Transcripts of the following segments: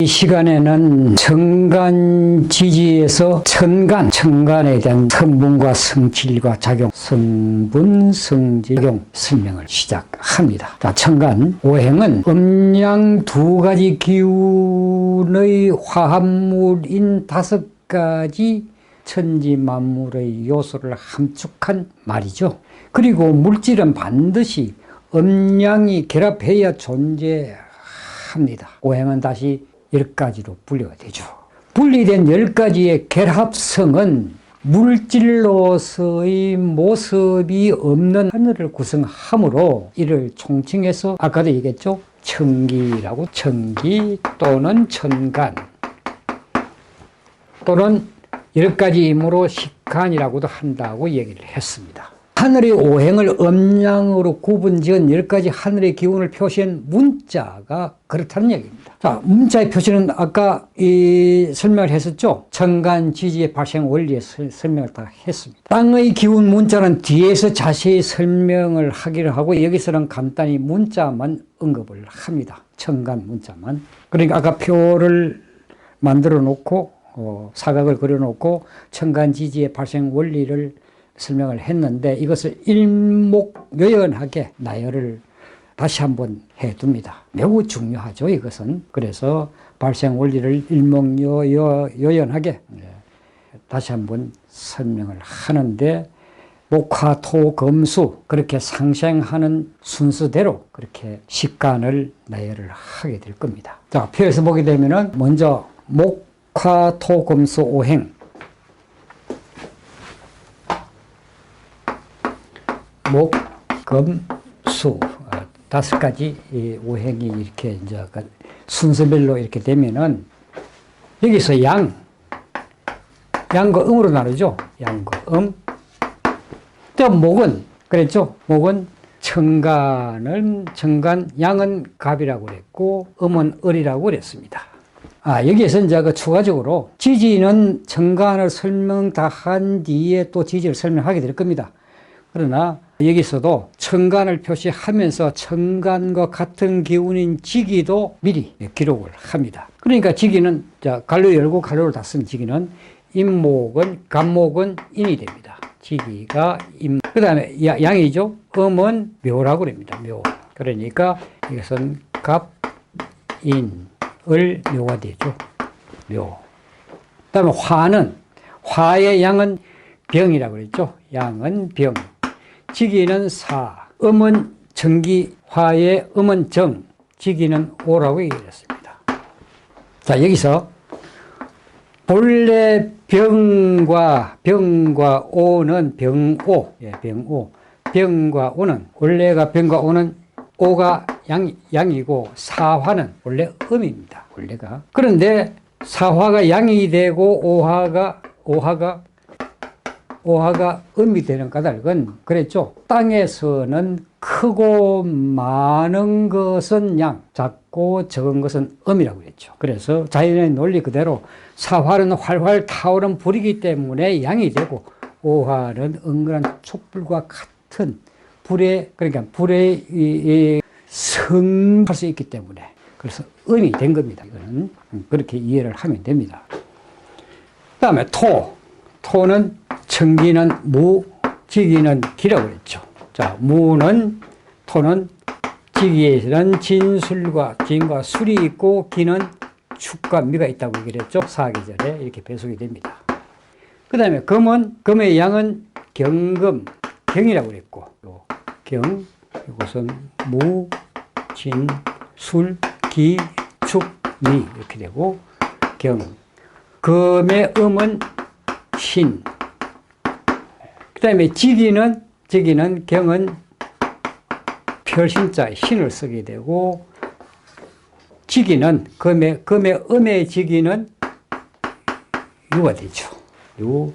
시간에는 천간지지에서 천간에 대한 성분과 성질과 작용, 성분, 성작용 설명을 시작합니다. 자, 천간, 오행은 음양 두 가지 기운의 화합물인 5가지 천지 만물의 요소를 함축한 말이죠. 그리고 물질은 반드시 음양이 결합해야 존재합니다. 오행은 다시 10가지로 분류가 되죠. 분리된 10가지의 결합성은 물질로서의 모습이 없는 하늘을 구성하므로 이를 총칭해서 아까도 얘기했죠. 천기라고, 천기 또는 천간 또는 10가지이므로 식간이라고도 한다고 얘기를 했습니다. 하늘의 오행을 음양으로 구분지은 10가지 하늘의 기운을 표시한 문자가 그렇다는 얘기입니다. 자, 문자의 표시는 아까 설명을 했었죠. 천간지지의 발생 원리에 설명을 다 했습니다. 땅의 기운 문자는 뒤에서 자세히 설명을 하기로 하고 여기서는 간단히 문자만 언급을 합니다. 천간 문자만. 그러니까 아까 표를 만들어 놓고 사각을 그려 놓고 천간지지의 발생 원리를 설명을 했는데 이것을 일목요연하게 나열을 다시 한번 해둡니다. 매우 중요하죠, 이것은. 그래서 발생 원리를 일목요연하게 다시 한번 설명을 하는데 목화토금수 그렇게 상생하는 순서대로 그렇게 식간을 나열을 하게 될 겁니다. 자, 표에서 보게 되면은 먼저 목화토금수 오행, 목, 금, 수 5가지 오행이 이렇게 이제 순서별로 이렇게 되면은 여기서 양과 음으로 나누죠. 양과 음. 또 목은 그랬죠. 목은 천간, 양은 갑이라고 그랬고 음은 을이라고 그랬습니다. 여기에서 이제 추가적으로 지지는 천간을 설명 다 한 뒤에 또 지지를 설명하게 될 겁니다. 그러나 여기서도 천간을 표시하면서 천간과 같은 기운인 지기도 미리 기록을 합니다. 그러니까 지기는 갈로 열고 갈로를 닫은 지기는 임목은 간목은 인이 됩니다. 지기가 임. 그 다음에 양이죠. 음은 묘라고 합니다. 묘. 그러니까 이것은 갑, 인, 을, 묘가 되죠. 묘. 그 다음에 화의 양은 병이라고 그랬죠. 양은 병. 지기는 사, 음은 정기, 화의 음은 정, 지기는 오라고 얘기했습니다. 자, 여기서 본래 병과 오는 병오, 병과 오는, 원래가 병과 오는 오가 양이고 사화는 원래 음입니다. 원래가. 그런데 사화가 양이 되고 오화가 음이 되는 까닭은 그랬죠. 땅에서는 크고 많은 것은 양, 작고 적은 것은 음이라고 그랬죠. 그래서 자연의 논리 그대로 사화는 활활 타오른 불이기 때문에 양이 되고 오화는 은근한 촛불과 같은 그러니까 불에 성할 수 있기 때문에 그래서 음이 된 겁니다. 이거는 그렇게 이해를 하면 됩니다. 그 다음에 토는 천기는 무, 지기는 기라고 그랬죠. 자, 토는 지기에는 진과 술이 있고 기는 축과 미가 있다고 얘기를 했죠. 사계절에 이렇게 배속이 됩니다. 그 다음에 금의 양은 경이라고 그랬고, 이것은 무, 진, 술, 기, 축, 미 이렇게 되고 금의 음은 신. 그 다음에 지기는 경은 별신자에 신을 쓰게 되고 지기는 금의 음의 지기는 유가 되죠. 유.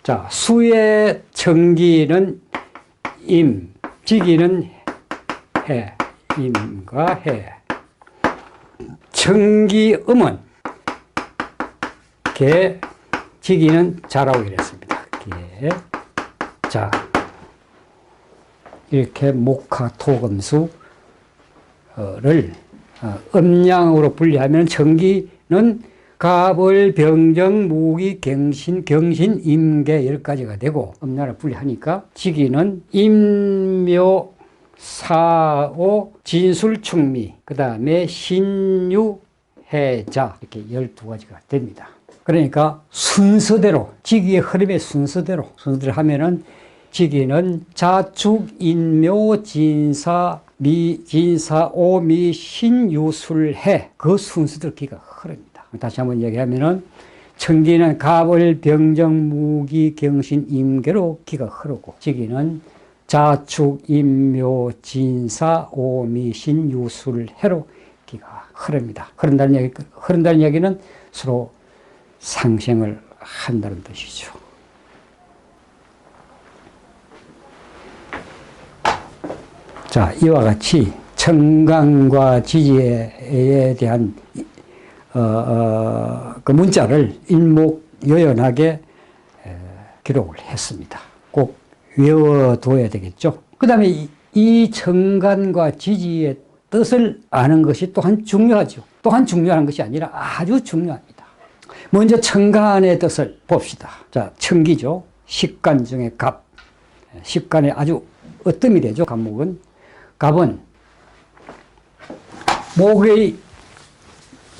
자, 수의 천기는 임, 지기는 해, 임과 해. 천기 음은 개, 지기는 자라고 이랬습니다. 개. 자, 이렇게 목화토금수를 음양으로 분리하면 천기, 갑을, 병정, 무기, 경신, 임계 10가지가 되고 음란을 분리하니까 지기는 임묘, 사오, 진술, 충미, 그 다음에 신유, 해자 이렇게 12가지가 됩니다. 그러니까 순서대로 지기의 흐름의 순서대로 하면은 지기는 자축, 인묘, 진사, 오미, 신유술해 그 순서대로 기가 흐릅니다. 다시 한번 얘기하면은 청기는 갑을, 병정, 무기, 경신, 임계로 기가 흐르고 지기는 자축, 인묘, 진사, 오미, 신유술해로 기가 흐릅니다. 흐른다는 얘기는 서로 상생을 한다는 뜻이죠. 자, 이와 같이 청강과 지지에 대한 그 문자를 일목요연하게 기록을 했습니다. 꼭 외워둬야 되겠죠. 그 다음에 이 청간과 지지의 뜻을 아는 것이 또한 중요하죠. 또한 중요한 것이 아니라 아주 중요합니다. 먼저 청간의 뜻을 봅시다. 자, 청기죠. 식간 중에 갑. 식간에 아주 으뜸이 되죠. 갑목은. 갑은 목의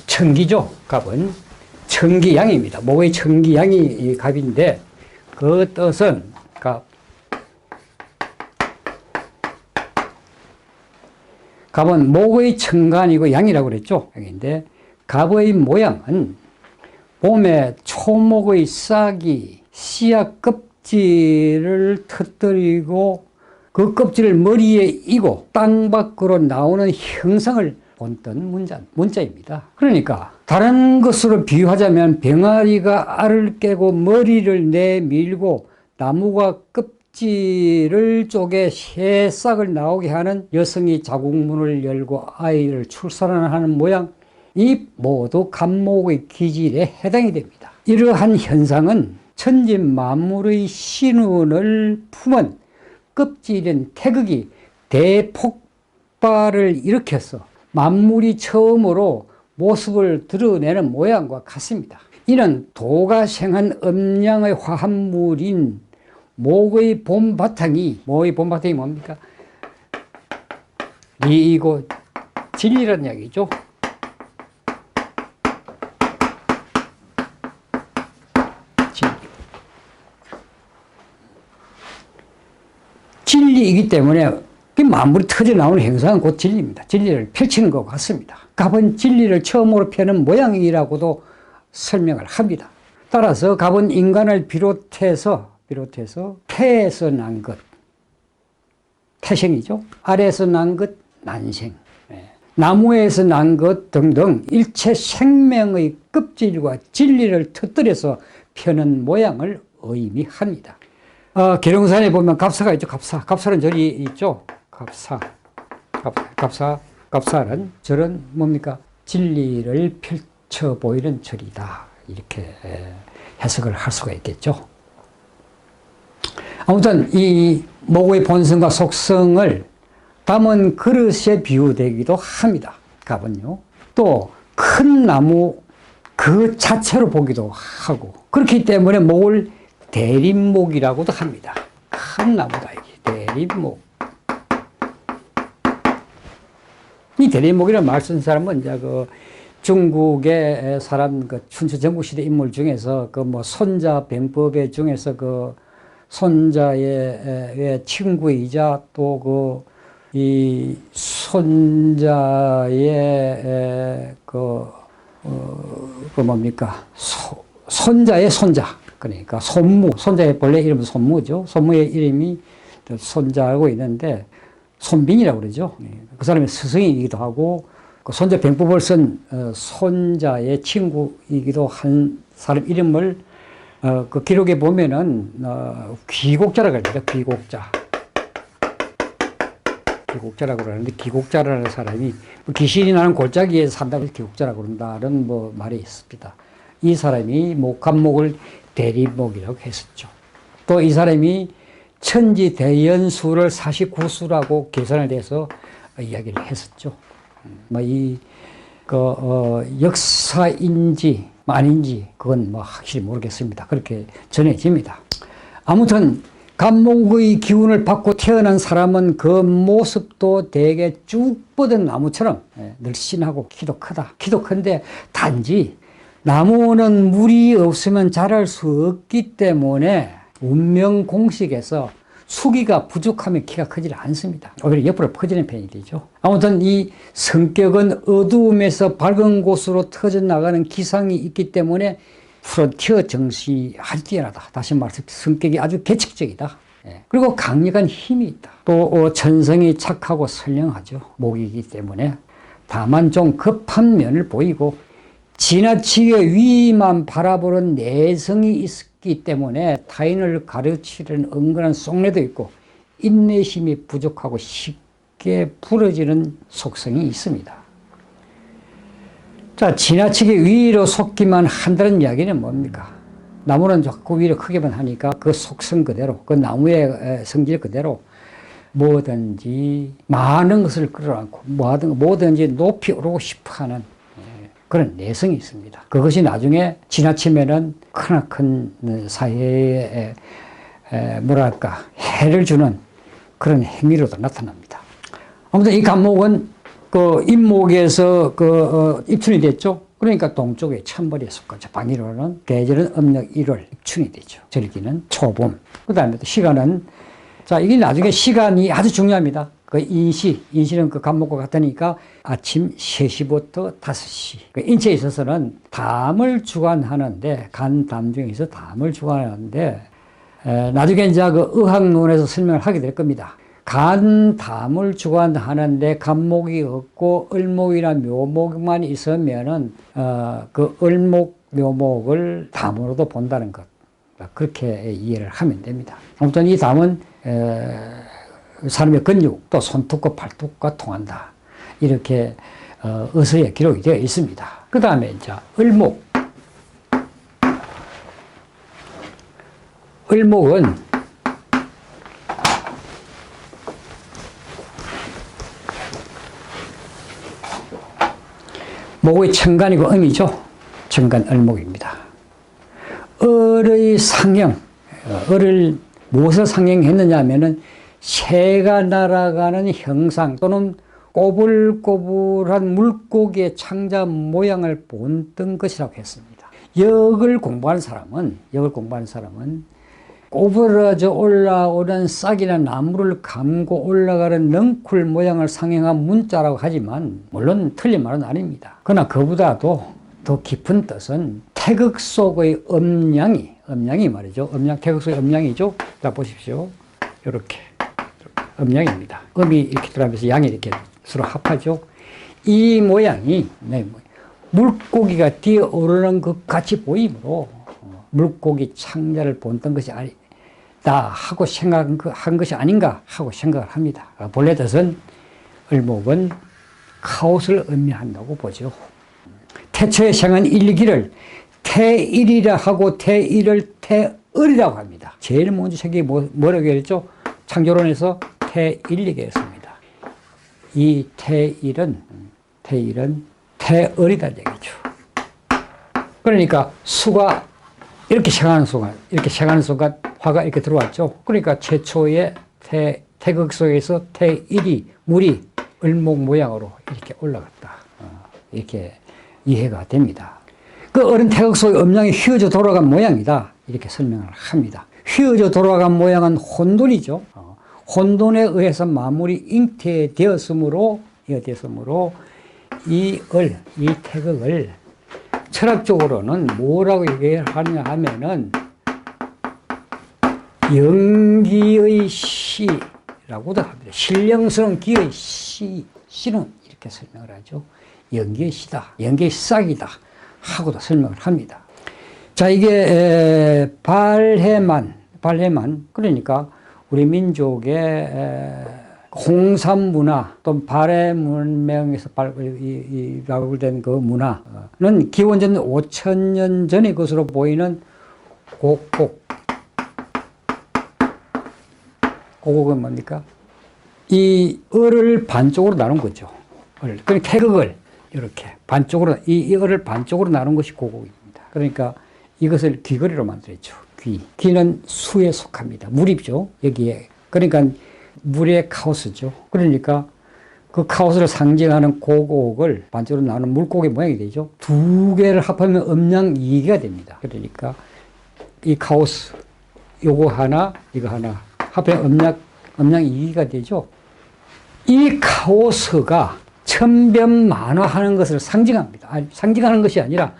청기죠. 갑은 청기양입니다. 목의 청기양이 갑인데 그 뜻은 갑은 목의 청간이고 양이라고 그랬죠. 양인데 갑의 모양은 봄에 초목의 싹이 씨앗 껍질을 터뜨리고 그 껍질을 머리에 이고 땅 밖으로 나오는 형상을 본뜬 문자입니다. 그러니까 다른 것으로 비유하자면 병아리가 알을 깨고 머리를 내밀고 나무가 껍질을 쪼개 새싹을 나오게 하는 여성이 자궁문을 열고 아이를 출산하는 모양, 이 모두 갑목의 기질에 해당이 됩니다. 이러한 현상은 천지 만물의 신운을 품은 껍질인 태극이 대폭발을 일으켜서 만물이 처음으로 모습을 드러내는 모양과 같습니다. 이는 도가 생한 음양의 화합물인 목의 봄바탕이 뭡니까? 리이고 진리라는 이야기죠. 진리이기 때문에 만물이 터져 나오는 행상은 곧 진리입니다. 진리를 펼치는 것 같습니다. 갑은 진리를 처음으로 펴는 모양이라고도 설명을 합니다. 따라서 갑은 인간을 비롯해서 태에서 난 것, 태생이죠. 아래에서 난 것, 난생. 나무에서 난 것 등등 일체 생명의 껍질과 진리를 터뜨려서 펴는 모양을 의미합니다. 계룡산에 보면 갑사가 있죠. 갑사는 절이 있죠. 갑사는 절은 뭡니까? 진리를 펼쳐 보이는 절이다. 이렇게 해석을 할 수가 있겠죠. 아무튼 이 목의 본성과 속성을 담은 그릇에 비유되기도 합니다. 갑은요. 또 큰 나무 그 자체로 보기도 하고 그렇기 때문에 목을 대림목이라고도 합니다. 큰 나무다 이게 대림목. 이 대림목이라는 말 쓴 사람은 이제 그 중국의 사람 그 춘추 전국시대 인물 중에서 그 뭐 손자 병법의 중에서 그 손자의 친구이자 또 그 이 손자의 뭡니까 손자의 손자 그러니까 손자의 본래 이름은 손무죠. 손무의 이름이 손자하고 있는데 손빈이라고 그러죠. 그 사람의 스승이기도 하고 그 손자 병법을 쓴 손자의 친구이기도 한 사람 이름을 그 기록에 보면은 귀곡자라고 합니다. 귀곡자라고 그러는데 귀곡자라는 사람이 귀신이 나는 골짜기에 산다고 해서 귀곡자라고 그런다는 뭐 말이 있습니다. 이 사람이 갑목을 대림목이라고 했었죠. 또 이 사람이 천지 대연수를 49수라고 계산을 해서 이야기를 했었죠. 이 역사인지 아닌지 그건 뭐 확실히 모르겠습니다. 그렇게 전해집니다. 아무튼 간목의 기운을 받고 태어난 사람은 그 모습도 되게 쭉 뻗은 나무처럼 늘씬하고 키도 크다. 키도 큰데 단지 나무는 물이 없으면 자랄 수 없기 때문에 운명 공식에서 수기가 부족하면 키가 크지 않습니다. 오히려 옆으로 퍼지는 편이 되죠. 아무튼 이 성격은 어두움에서 밝은 곳으로 터져나가는 기상이 있기 때문에 프론티어 정신이 아주 뛰어나다. 다시 말해서 성격이 아주 계책적이다. 그리고 강력한 힘이 있다. 또 천성이 착하고 선량하죠. 목이기 때문에. 다만 좀 급한 면을 보이고 지나치게 위만 바라보는 내성이 있기 때문에 타인을 가르치려는 은근한 속내도 있고 인내심이 부족하고 쉽게 부러지는 속성이 있습니다. 자, 지나치게 위로 솟기만 한다는 이야기는 뭡니까? 나무는 자꾸 위로 크게만 하니까 그 속성 그대로, 그 나무의 성질 그대로 뭐든지 많은 것을 끌어안고 뭐든지 높이 오르고 싶어 하는 그런 내성이 있습니다. 그것이 나중에 지나치면은 크나큰 사회에 뭐랄까 해를 주는 그런 행위로도 나타납니다. 아무튼 이 간목은 그 임목에서 입춘이 됐죠. 그러니까 동쪽의 천벌에 속하죠. 방위로는 계절은 음력 1월 입춘이 되죠. 절기는 초봄. 그 다음에 또 시간은 자 이게 나중에 시간이 아주 중요합니다. 그 인시는 그 간목과 같으니까 아침 3시부터 5시. 그 인체에 있어서는 담을 주관하는데, 간담 중에서 담을 주관하는데, 나중에 이제 그 의학론에서 설명을 하게 될 겁니다. 간담을 주관하는데 간목이 없고 을목이나 묘목만 있으면은, 그 을목, 묘목을 담으로도 본다는 것. 그렇게 이해를 하면 됩니다. 아무튼 이 담은, 사람의 근육, 또 손톱과 발톱과 통한다. 이렇게 의서에 기록이 되어 있습니다. 그 다음에 이제 을목. 을목은 목의 천간이고 음이죠. 천간 을목입니다. 을의 상형, 을을 무엇을 상형했느냐 하면은 새가 날아가는 형상 또는 꼬불꼬불한 물고기의 창자 모양을 본뜬 것이라고 했습니다. 역을 공부하는 사람은 꼬부러져 올라오는 싹이나 나무를 감고 올라가는 넝쿨 모양을 상형한 문자라고 하지만 물론 틀린 말은 아닙니다. 그러나 그보다도 더 깊은 뜻은 태극 속의 음양이 말이죠. 태극 속의 음양이죠. 자 보십시오. 이렇게 음양입니다. 음이 이렇게 들어가면서 양이 이렇게 서로 합하죠. 이 모양이 물고기가 뛰어오르는 것 같이 보이므로 물고기 창자를 본뜬 것이 아니다 하고 생각한 것이 아닌가 하고 생각을 합니다. 본래 뜻은 을목은 카오스를 의미한다고 보죠. 태초에 생한 일기를 태일이라 하고 태일을 태을이라고 합니다. 제일 먼저 생긴 게 뭐라고 했죠? 창조론에서 태일리게 했습니다. 이 태일은 태을이다는 얘기죠. 그러니까 수가 이렇게 생하는 순간 화가 이렇게 들어왔죠. 그러니까 최초의 태극 속에서 태일이 물이 을목 모양으로 이렇게 올라갔다. 이렇게 이해가 됩니다. 그 어른 태극 속의 음양이 휘어져 돌아간 모양이다. 이렇게 설명을 합니다. 휘어져 돌아간 모양은 혼돈이죠. 혼돈에 의해서 마무리 잉태되었으므로 이 태극을 철학적으로는 뭐라고 얘기하느냐 하면은 영기의 시라고도 합니다. 신령스러운 기의 시는 이렇게 설명을 하죠. 연기의 시다, 연기의 싹이다 하고도 설명을 합니다. 자, 이게 발해만 그러니까 우리 민족의 홍산 문화 또는 발해 문명에서 발굴된 그 문화는 기원전 5,000년 전의 것으로 보이는 고곡은 뭡니까? 이 을을 반쪽으로 나눈 거죠. 그러니까 태극을 이렇게 반쪽으로 이 을을 반쪽으로 나눈 것이 고곡입니다. 그러니까 이것을 귀걸이로 만들었죠. 귀는 수에 속합니다. 물이죠. 여기에. 그러니까 물의 카오스죠. 그러니까 그 카오스를 상징하는 고곡을 반쪽으로 나눈 물고기 모양이 되죠. 두 개를 합하면 음양 2개가 됩니다. 그러니까 이 카오스 요거 하나 이거 하나 합하면 음양 2개가 되죠. 이 카오스가 천변만화하는 것을 상징합니다. 아니, 상징하는 것이 아니라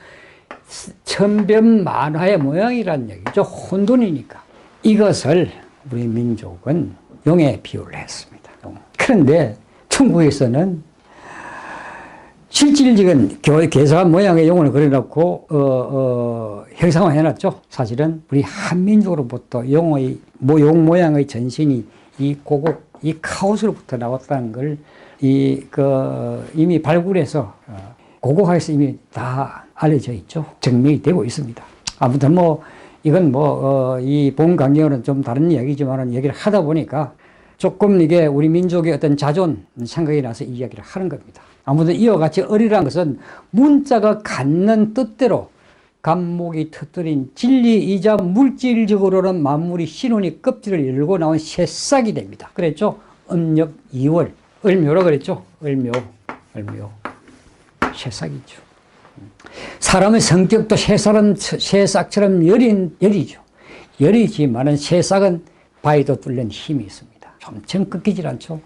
천변만화의 모양이라는 얘기죠. 혼돈이니까. 이것을 우리 민족은 용에 비유를 했습니다. 그런데 중국에서는 실질적인 괴사한 모양의 용을 그려놓고 형상화 해놨죠. 사실은 우리 한민족으로부터 용 모양의 전신이 이 고곡, 이 카오스로부터 나왔다는 걸 이미 발굴해서 고고학에서 이미 다 알려져 있죠. 증명이 되고 있습니다. 아무튼 이건 이 본 강경은 좀 다른 이야기지만 얘기를 하다 보니까 조금 이게 우리 민족의 어떤 자존 생각이 나서 이 이야기를 하는 겁니다. 아무튼 이와 같이 을이라는 것은 문자가 갖는 뜻대로 간목이 터뜨린 진리이자 물질적으로는 만물이 신혼이 껍질을 열고 나온 새싹이 됩니다. 그랬죠? 음력 2월 을묘라 그랬죠? 을묘 새싹이죠. 사람의 성격도 새싹처럼 여리죠. 여리지만은 새싹은 바위도 뚫는 힘이 있습니다. 엄청 꺾이질 않죠.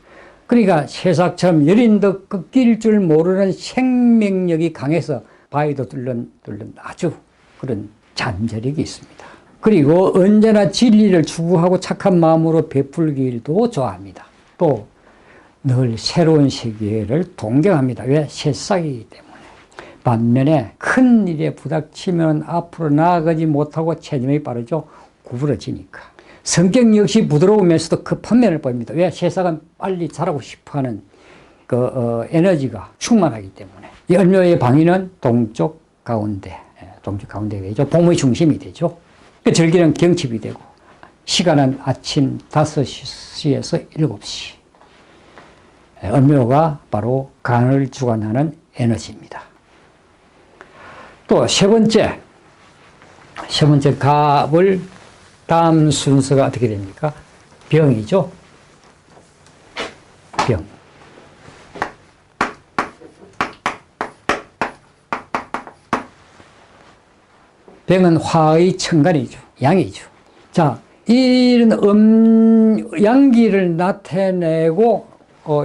그러니까 새싹처럼 여린 듯 꺾일 줄 모르는 생명력이 강해서 바위도 뚫는 아주 그런 잠재력이 있습니다. 그리고 언제나 진리를 추구하고 착한 마음으로 베풀기도 좋아합니다. 또 늘 새로운 세계를 동경합니다. 왜? 새싹이기 때문에. 반면에 큰 일에 부닥치면 앞으로 나아가지 못하고 체념이 빠르죠. 구부러지니까. 성격 역시 부드러우면서도 급한 면을 보입니다. 왜? 새싹은 빨리 자라고 싶어하는 에너지가 충만하기 때문에. 이 을묘의 방위는 동쪽 가운데가 되죠. 봄의 중심이 되죠. 절기는 경칩이 되고 시간은 아침 5시에서 7시. 을묘가 바로 간을 주관하는 에너지입니다. 또 세 번째 갑을 다음 순서가 어떻게 됩니까? 병이죠. 병. 병은 화의 천간이죠. 양이죠. 자, 이런 양기를 나타내고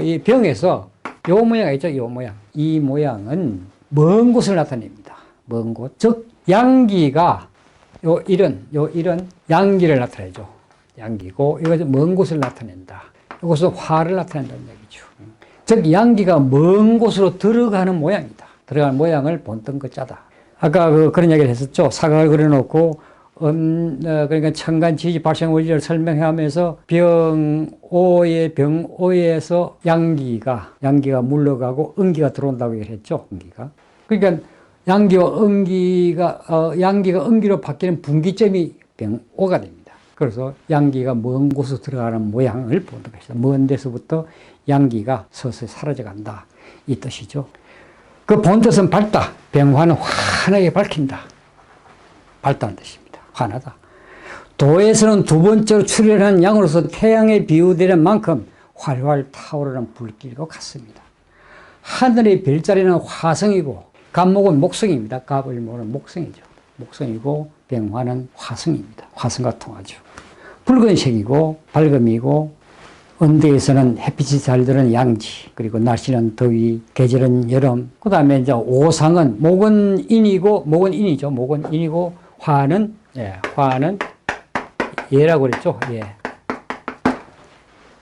이 병에서 요 모양이 있죠. 요 모양. 이 모양은 먼 곳을 나타냅니다. 먼 곳. 즉 양기가 요 일은 양기를 나타내죠. 양기고 이것은 먼 곳을 나타낸다. 이것은 화를 나타낸다는 얘기죠. 즉 양기가 먼 곳으로 들어가는 모양이다. 들어가는 모양을 본뜬 자다. 아까 그런 얘기를 했었죠. 사각을 그려놓고 그러니까 천간 지지 발생 원리를 설명하면서 병오에서 양기가 물러가고 음기가 들어온다고 얘기를 했죠. 음기가. 그러니까 양기와 양기가 음기로 바뀌는 분기점이 병오가 됩니다. 그래서 양기가 먼 곳으로 들어가는 모양을 보는 것이다. 먼 데서부터 양기가 서서히 사라져 간다. 이 뜻이죠. 그 본 뜻은 밝다. 병화는 환하게 밝힌다. 밝다는 뜻입니다. 환하다. 도에서는 두 번째로 출현한 양으로서 태양에 비유되는 만큼 활활 타오르는 불길과 같습니다. 하늘의 별자리는 화성이고 간목은 목성입니다. 갑을모는 목성이죠. 목성이고 병화는 화성입니다. 화성과 통하죠. 붉은색이고 밝음이고 언대에서는 햇빛이 잘 드는 양지, 그리고 날씨는 더위, 계절은 여름. 그 다음에 이제 오상은 목은 인이죠. 목은 인이고 화는 예라고 그랬죠. 예.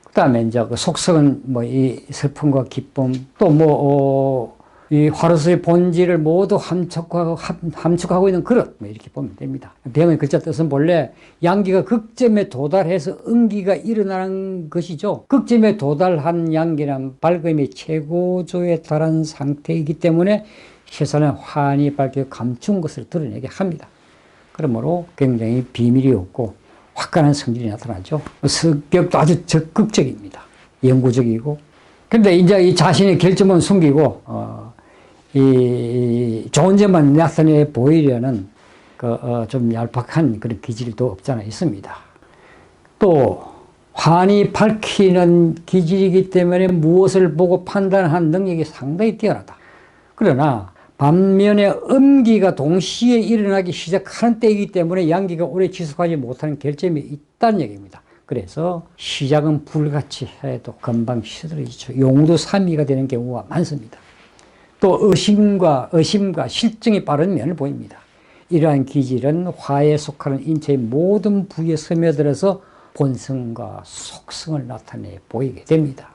그 다음에 이제 그 속성은 이 슬픔과 기쁨, 또 이 화로서의 본질을 모두 함축하고 있는 그릇, 이렇게 보면 됩니다. 병의 글자 뜻은 본래 양기가 극점에 도달해서 음기가 일어나는 것이죠. 극점에 도달한 양기는 밝음이 최고조에 달한 상태이기 때문에 세상은 환히 밝게 감춘 것을 드러내게 합니다. 그러므로 굉장히 비밀이 없고 화끈한 성질이 나타나죠. 성격도 아주 적극적입니다. 영구적이고. 근데 이제 이 자신의 결점은 숨기고, 이 좋은 점만 나타내 보이려는 좀 얄팍한 그런 기질도 없잖아 있습니다. 또 환히 밝히는 기질이기 때문에 무엇을 보고 판단하는 능력이 상당히 뛰어나다. 그러나 반면에 음기가 동시에 일어나기 시작하는 때이기 때문에 양기가 오래 지속하지 못하는 결점이 있다는 얘기입니다. 그래서 시작은 불같이 해도 금방 시들어지죠. 용두삼이가 되는 경우가 많습니다. 또 의심과 실증이 빠른 면을 보입니다. 이러한 기질은 화에 속하는 인체의 모든 부위에 스며들어서 본성과 속성을 나타내 보이게 됩니다.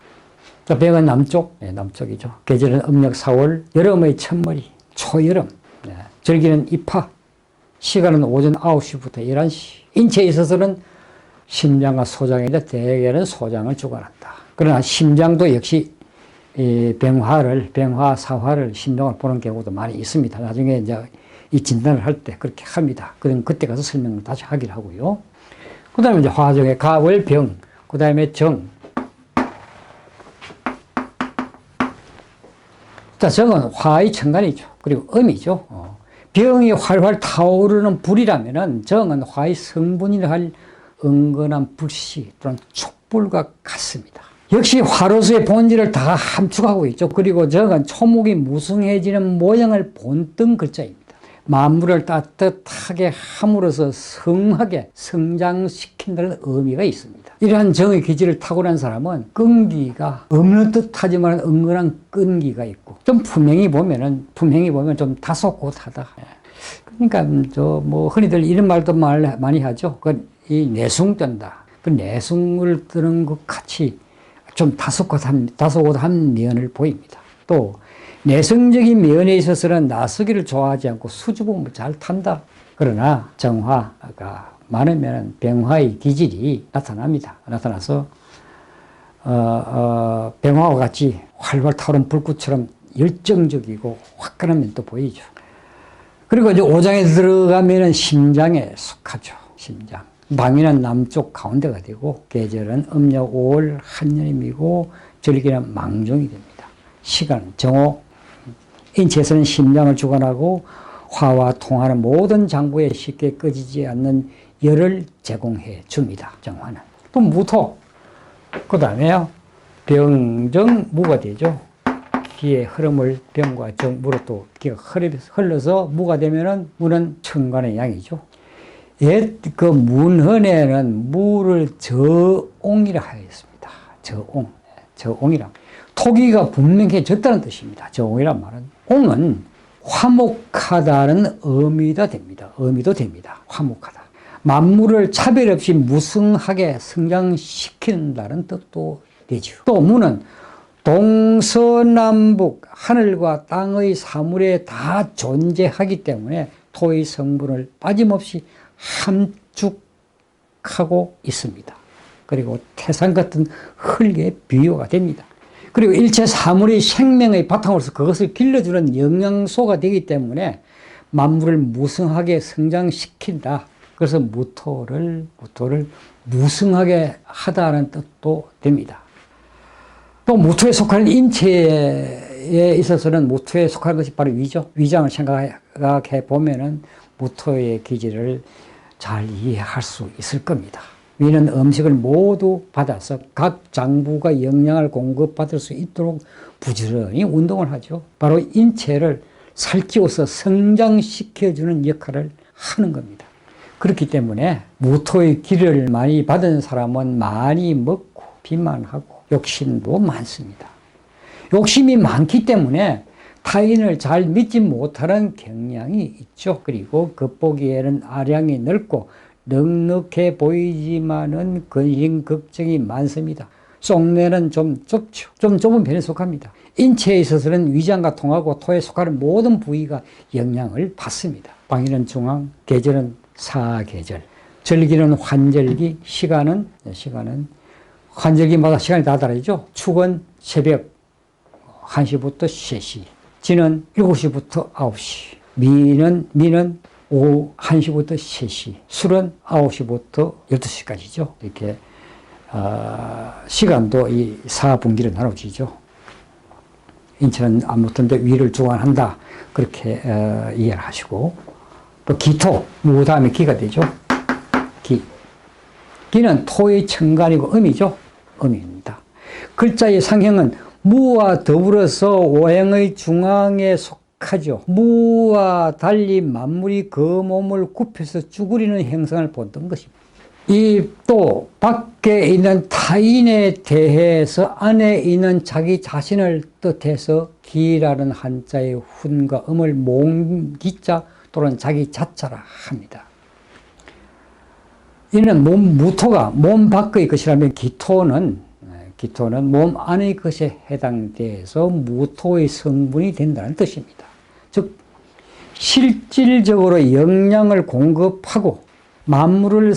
병은 남쪽, 남쪽이죠. 계절은 음력 4월, 여름의 첫머리, 초여름, 절기는 입하, 시간은 오전 9시부터 11시. 인체에 있어서는 심장과 소장인데 대개는 소장을 주관한다. 그러나 심장도 역시 병화, 사화를 심장을 보는 경우도 많이 있습니다. 나중에 이제 이 진단을 할 때 그렇게 합니다. 그럼 그때 가서 설명을 다시 하기로 하고요. 그 다음에 이제 화정의 가월 병, 그 다음에 정. 자, 정은 화의 천간이죠. 그리고 음이죠. 병이 활활 타오르는 불이라면은 정은 화의 성분이라 할 은근한 불씨 또는 촛불과 같습니다. 역시 화로수의 본질을 다 함축하고 있죠. 그리고 정은 초목이 무성해지는 모양을 본뜬 글자입니다. 만물을 따뜻하게 함으로써 성하게 성장시킨다는 의미가 있습니다. 이러한 정의 기질을 타고난 사람은 끈기가 없는 듯하지만 은근한 끈기가 있고 좀 분명히 보면 좀 다소곳하다. 그러니까 흔히들 이런 말도 많이 하죠. 이 내숭 뜬다. 그 내숭을 뜨는 것 같이 좀 다소곳한 면을 보입니다. 또 내성적인 면에 있어서는 나서기를 좋아하지 않고 수줍음을 잘 탄다. 그러나 정화가 많으면 병화의 기질이 나타납니다. 나타나서 병화와 같이 활발 타오른 불꽃처럼 열정적이고 화끈한 면도 보이죠. 그리고 이제 오장에 들어가면은 심장에 속하죠. 심장. 방위는 남쪽 가운데가 되고 계절은 음력 5월 한여름이고 절기는 망종이 됩니다. 시간 정오. 인체에서는 심장을 주관하고 화와 통하는 모든 장부에 쉽게 꺼지지 않는 열을 제공해 줍니다. 정화는. 또 무토. 그 다음에요. 병정 무가 되죠. 기의 흐름을 병과 정무로 또 기가 흘러서 무가 되면은 무는 천간의 양이죠. 옛 그 문헌에는 무를 저옹이라 하였습니다. 저옹이라. 토기가 분명해졌다는 뜻입니다. 저옹이란 말은. 옹은 화목하다는 의미도 됩니다. 화목하다. 만물을 차별 없이 무성하게 성장시킨다는 뜻도 되죠. 또 무는 동서남북 하늘과 땅의 사물에 다 존재하기 때문에 토의 성분을 빠짐없이 함축하고 있습니다. 그리고 태산 같은 흙의 비유가 됩니다. 그리고 일체 사물이 생명의 바탕으로서 그것을 길러주는 영양소가 되기 때문에 만물을 무성하게 성장시킨다. 그래서 무토를 무성하게 하다는 뜻도 됩니다. 또 무토에 속하는 인체에 있어서는 무토에 속하는 것이 바로 위죠. 위장을 생각해 보면은 무토의 기질을 잘 이해할 수 있을 겁니다. 위는 음식을 모두 받아서 각 장부가 영양을 공급받을 수 있도록 부지런히 운동을 하죠. 바로 인체를 살찌워서 성장시켜주는 역할을 하는 겁니다. 그렇기 때문에 무토의 기를 많이 받은 사람은 많이 먹고 비만하고 욕심도 많습니다. 욕심이 많기 때문에 타인을 잘 믿지 못하는 경향이 있죠. 그리고 겉보기에는 아량이 넓고 넉넉해 보이지만은 근심 걱정이 많습니다. 속내는 좀 좁죠. 좀 좁은 편에 속합니다. 인체에 있어서는 위장과 통하고 토에 속하는 모든 부위가 영향을 받습니다. 방위는 중앙, 계절은 사계절, 절기는 환절기, 시간은 환절기마다 시간이 다 다르죠. 축은 새벽 1시부터 3시, 진은 7시부터 9시, 미는 오후 1시부터 3시, 술은 9시부터 12시까지죠. 이렇게 시간도 이 4분기로 나눠지죠. 인체는 아무튼데 위를 주관한다. 그렇게 이해를 하시고, 또 기토, 무 다음에 기가 되죠. 기는 토의 천간이고 음이죠. 음입니다. 글자의 상형은 무와 더불어서 오행의 중앙에 속하죠. 무와 달리 만물이 그 몸을 굽혀서 쭈그리는 형상을 본던 것입니다. 이 또 밖에 있는 타인에 대해서 안에 있는 자기 자신을 뜻해서 기라는 한자의 훈과 음을 몽기자 또는 자기 자자라 합니다. 이는 무토가 몸 밖의 것이라면 기토는 몸 안의 것에 해당돼서 무토의 성분이 된다는 뜻입니다. 즉 실질적으로 영양을 공급하고 만물을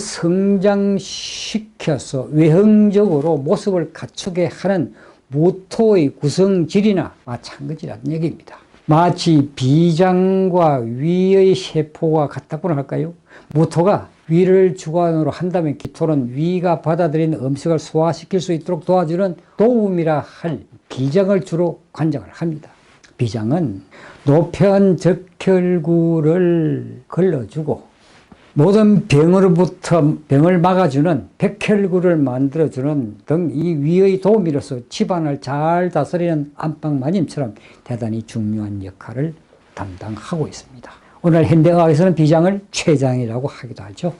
성장시켜서 외형적으로 모습을 갖추게 하는 무토의 구성질이나 마찬가지라는 얘기입니다. 마치 비장과 위의 세포가 같다고나 할까요? 무토가 위를 주관으로 한다면 기토는 위가 받아들인 음식을 소화시킬 수 있도록 도와주는 도움이라 할 비장을 주로 관장을 합니다. 비장은 노편 적혈구를 걸러주고 모든 병으로부터 병을 막아주는 백혈구를 만들어주는 등 이 위의 도우미로서 집안을 잘 다스리는 안방마님처럼 대단히 중요한 역할을 담당하고 있습니다. 오늘 현대의학에서는 비장을 췌장이라고 하기도 하죠.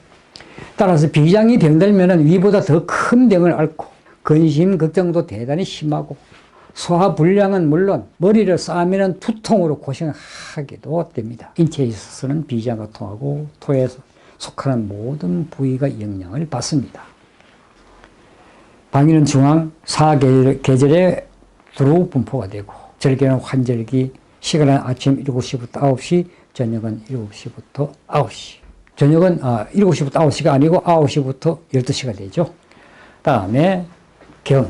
따라서 비장이 병들면 위보다 더 큰 병을 앓고 근심, 걱정도 대단히 심하고 소화불량은 물론 머리를 싸매는 두통으로 고생하기도 됩니다. 인체에 있어서는 비장과 통하고 토에 속하는 모든 부위가 영향을 받습니다. 방위는 중앙 4계절에 두루 분포가 되고 절개는 환절기, 시간은 아침 7시부터 9시, 저녁은 7시부터 9시. 저녁은 7시부터 9시가 아니고 9시부터 12시가 되죠. 다음에 경.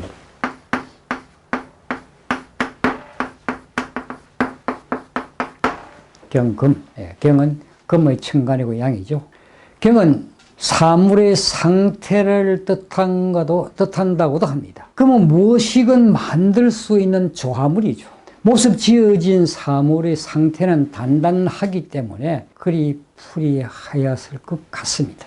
경금. 경은 금의 천간이고 양이죠. 경은 사물의 상태를 뜻한다고도 합니다. 금은 무엇이건 만들 수 있는 조화물이죠. 모습 지어진 사물의 상태는 단단하기 때문에 그리 풀이 하였을 것 같습니다.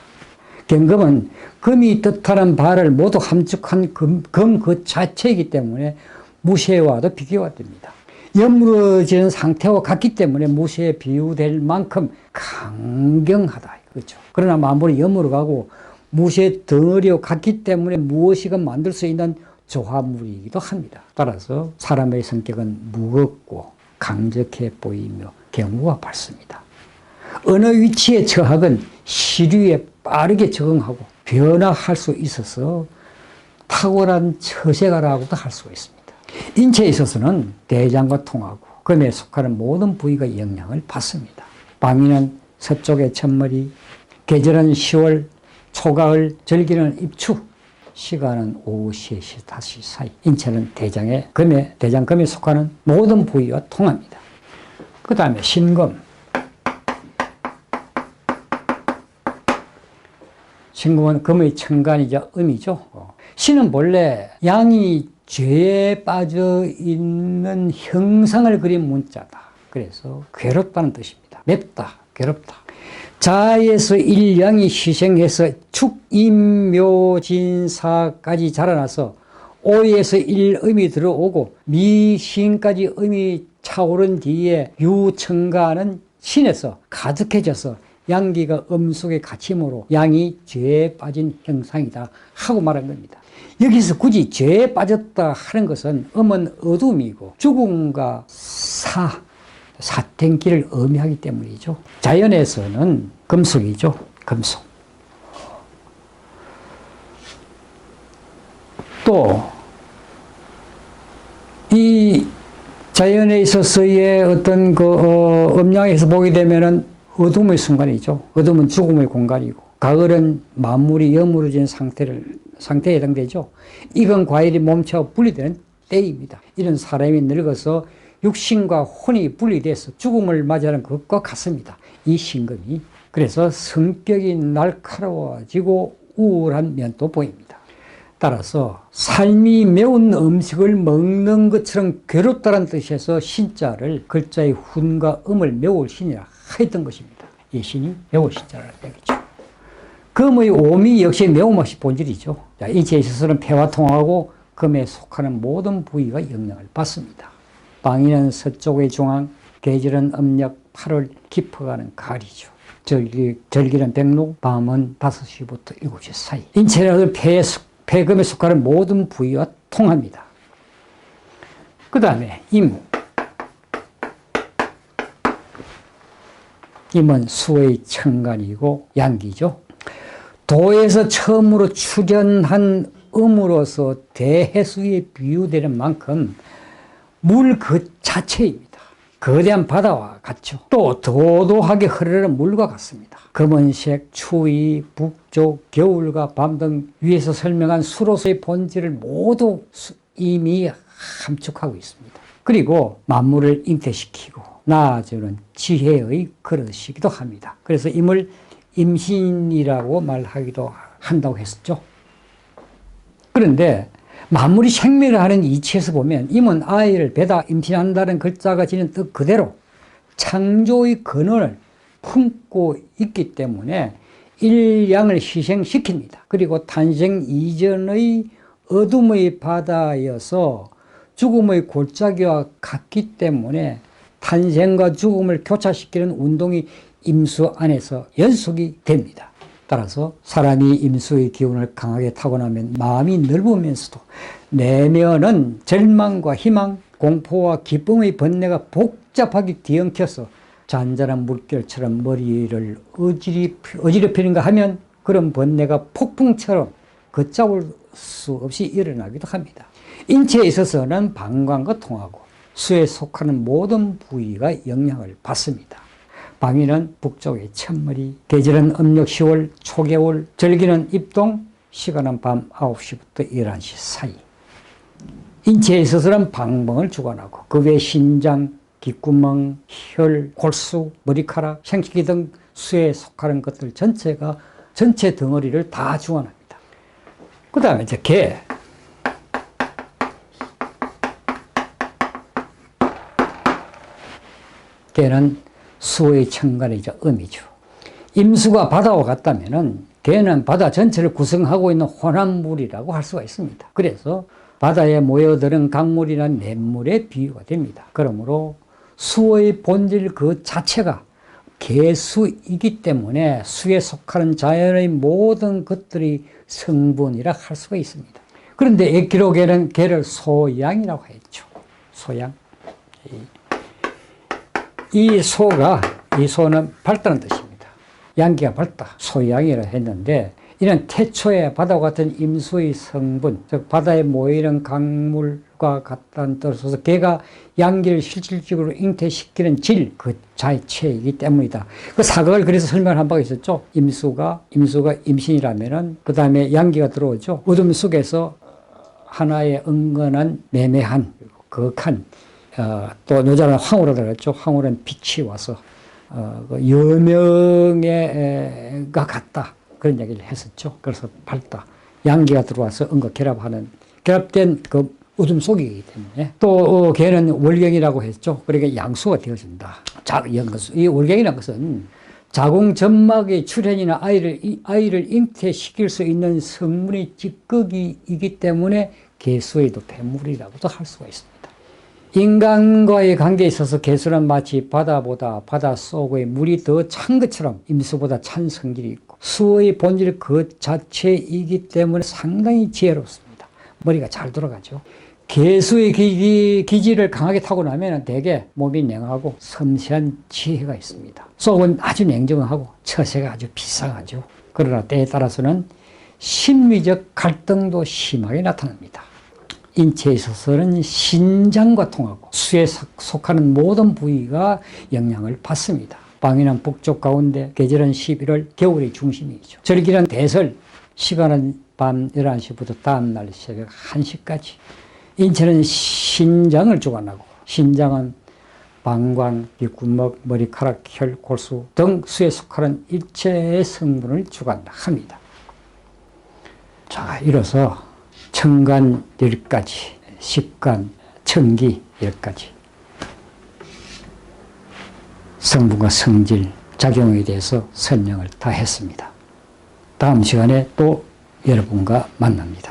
경금은 금이 뜻하는 바를 모두 함축한 금 그 자체이기 때문에 무쇠와도 비교가 됩니다. 여물어지는 상태와 같기 때문에 무쇠에 비유될 만큼 강경하다. 그렇죠. 그러나 만물이 여물어가고 무쇠 덩어리와 같기 때문에 무엇이건 만들 수 있는 조화물이기도 합니다. 따라서 사람의 성격은 무겁고 강력해 보이며 경우가 밝습니다. 어느 위치에 처하건 시류에 빠르게 적응하고 변화할 수 있어서 탁월한 처세가라고도 할 수가 있습니다. 인체에 있어서는 대장과 통하고 금에 속하는 모든 부위가 영향을 받습니다. 방위는 서쪽의 첫머리, 계절은 10월, 초가을, 절기는 입추, 시간은 오후 3시, 5시 사이. 인체는 대장금에 속하는 모든 부위와 통합니다. 그 다음에 신금. 신금은 금의 천간이자 음이죠. 신은 본래 양이 죄에 빠져 있는 형상을 그린 문자다. 그래서 괴롭다는 뜻입니다. 맵다, 괴롭다. 자에서 일양이 희생해서 축임묘진사까지 자라나서 오에서 일음이 들어오고 미신까지 음이 차오른 뒤에 유천가는 신에서 가득해져서 양기가 음 속에 갇힘으로 양이 죄에 빠진 형상이다 하고 말한 겁니다. 여기서 굳이 죄에 빠졌다 하는 것은 음은 어둠이고 죽음과 사탱기를 의미하기 때문이죠. 자연에서는 금속이죠. 금속. 또 이 자연에 있어서의 어떤 음양에서 보게 되면은 어둠의 순간이죠. 어둠은 죽음의 공간이고 가을은 만물이 여물어진 상태에 해당되죠. 익은 과일이 몸체와 분리되는 때입니다. 이런 사람이 늙어서 육신과 혼이 분리돼서 죽음을 맞이하는 것과 같습니다. 이 신금이. 그래서 성격이 날카로워지고 우울한 면도 보입니다. 따라서 삶이 매운 음식을 먹는 것처럼 괴롭다는 뜻에서 신자를 글자의 훈과 음을 매울 신이라 하였던 것입니다. 이 신이 매울 신자라는 얘기죠. 금의 오미 역시 매운맛이 본질이죠. 인체에 있어서는 폐와 통하고 금에 속하는 모든 부위가 영향을 받습니다. 방위는 서쪽의 중앙, 계절은 음력 8월 깊어가는 가리죠. 절기는 백로, 밤은 5시부터 7시 사이. 인체는 폐금에 속하는 모든 부위와 통합니다. 그 다음에 임은 수의 천간이고 양기죠. 도에서 처음으로 출현한 음으로서 대해수에 비유되는 만큼 물 그 자체입니다. 거대한 바다와 같죠. 또 도도하게 흐르는 물과 같습니다. 검은색, 추위, 북쪽, 겨울과 밤 등 위에서 설명한 수로서의 본질을 모두 이미 함축하고 있습니다. 그리고 만물을 잉태시키고 낳아주는 지혜의 그릇이기도 합니다. 그래서 임을 임신이라고 말하기도 한다고 했었죠. 그런데 만물이 생명을 하는 이치에서 보면 임은 아이를 배다 임신한다는 글자가 지닌 뜻 그대로 창조의 근원을 품고 있기 때문에 일양을 희생시킵니다. 그리고 탄생 이전의 어둠의 바다여서 죽음의 골짜기와 같기 때문에 탄생과 죽음을 교차시키는 운동이 임수 안에서 연속이 됩니다. 따라서 사람이 임수의 기운을 강하게 타고나면 마음이 넓으면서도 내면은 절망과 희망, 공포와 기쁨의 번뇌가 복잡하게 뒤엉켜서 잔잔한 물결처럼 머리를 어지럽히는가 하면 그런 번뇌가 폭풍처럼 걷잡을 수 없이 일어나기도 합니다. 인체에 있어서는 방광과 통하고 수에 속하는 모든 부위가 영향을 받습니다. 방위는 북쪽의 첫머리, 계절은 음력 10월 초겨울, 절기는 입동, 시간은 밤 9시부터 11시 사이. 인체에 있어서는 방광을 주관하고 그 외 신장, 귓구멍, 혈, 골수, 머리카락, 생식기 등 수에 속하는 것들 전체 덩어리를 다 주관합니다. 그 다음에 이제 개. 개는 수의 천간이자 음이죠. 임수가 바다와 같다면은 개는 바다 전체를 구성하고 있는 혼합물이라고 할 수가 있습니다. 그래서 바다에 모여드는 강물이나 냇물의 비유가 됩니다. 그러므로 수의 본질 그 자체가 개수이기 때문에 수에 속하는 자연의 모든 것들이 성분이라 할 수가 있습니다. 그런데 기록에는 개를 소양이라고 했죠. 소양. 이 소는 밝다는 뜻입니다. 양기가 밝다, 소양이라 했는데 이는 태초에 바다와 같은 임수의 성분, 즉 바다에 모이는 강물과 같다는 뜻으로서 개가 양기를 실질적으로 잉태시키는 질, 그 자체이기 때문이다. 그 사각을 그래서 설명을 한 바가 있었죠. 임수가 임신이라면은 그 다음에 양기가 들어오죠. 어둠 속에서 하나의 은근한 매매한, 거한 또 여자는 황후라고 그랬죠. 황후는 빛이 와서 여명에가 같다. 그런 얘기를 했었죠. 그래서 밝다. 양기가 들어와서 은과 결합된 그 어둠 속이기 때문에 또 걔는 월경이라고 했죠. 그러니까 양수가 되어준다. 이 월경이라는 것은 자궁 점막의 출현이나 아이를 잉태시킬 수 있는 성분의 찌꺼기이기 때문에 개수에도 폐물이라고도 할 수가 있습니다. 인간과의 관계에 있어서 개수는 마치 바다보다 바다 속의 물이 더 찬 것처럼 임수보다 찬 성질이 있고 수의 본질 그 자체이기 때문에 상당히 지혜롭습니다. 머리가 잘 돌아가죠. 개수의 기질을 강하게 타고 나면 대개 몸이 냉하고 섬세한 지혜가 있습니다. 속은 아주 냉정하고 처세가 아주 비상하죠. 그러나 때에 따라서는 심리적 갈등도 심하게 나타납니다. 인체에 있어서는 신장과 통하고 수에 속하는 모든 부위가 영향을 받습니다. 방위는 북쪽 가운데, 계절은 11월, 겨울의 중심이죠. 절기는 대설, 시간은 밤 11시부터 다음날 새벽 1시까지. 인체는 신장을 주관하고, 신장은 방광, 귓구멍, 머리카락, 혈, 골수 등 수에 속하는 일체의 성분을 주관합니다. 자, 이로써 청간 10가지, 식간, 청기 10가지. 성분과 성질, 작용에 대해서 설명을 다 했습니다. 다음 시간에 또 여러분과 만납니다.